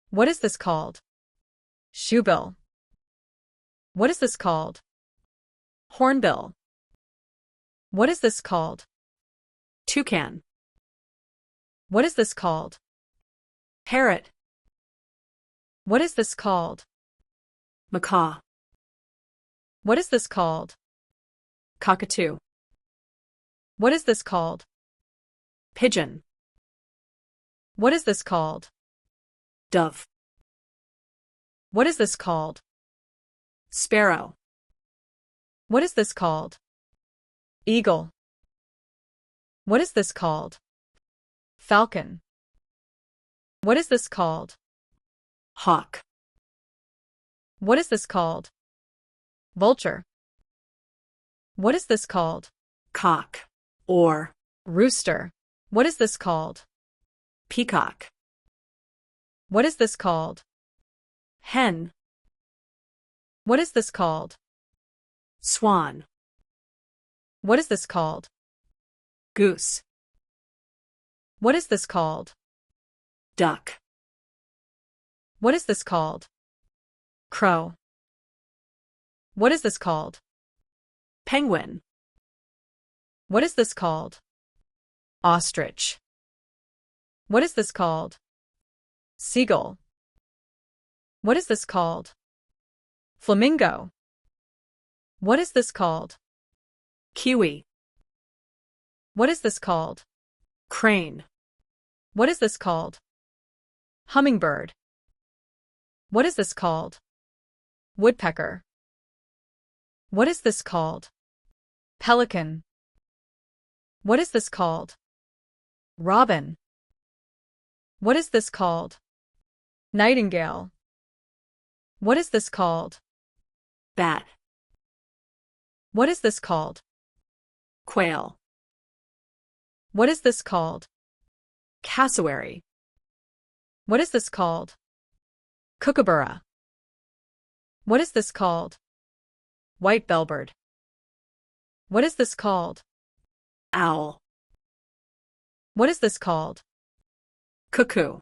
What is this called? Shoebill. What is this called? Hornbill. What is this called? Toucan. What is this called? Parrot. What is this called? Macaw. What is this called? Cockatoo. What is this called? Pigeon. What is this called? Dove. What is this called? Sparrow. What is this called? Eagle. What is this called? Falcon. What is this called? Hawk. What is this called? Vulture. What is this called? Cock. Or Rooster. What is this called? peacock. What is this called? Hen. What is this called? Swan. What is this called? Goose. What is this called? Duck. What is this called? Crow. What is this called? Penguin. What is this called? Ostrich. What is this called? Seagull. What is this called? Flamingo. What is this called? Kiwi. What is this called? Crane. What is this called? Hummingbird. What is this called? Woodpecker. What is this called? Pelican. What is this called? Robin. What is this called? Nightingale. What is this called? Bat. What is this called? Quail. What is this called? Cassowary. What is this called? Kookaburra. What is this called? White bellbird. What is this called? Owl. What is this called? Cuckoo.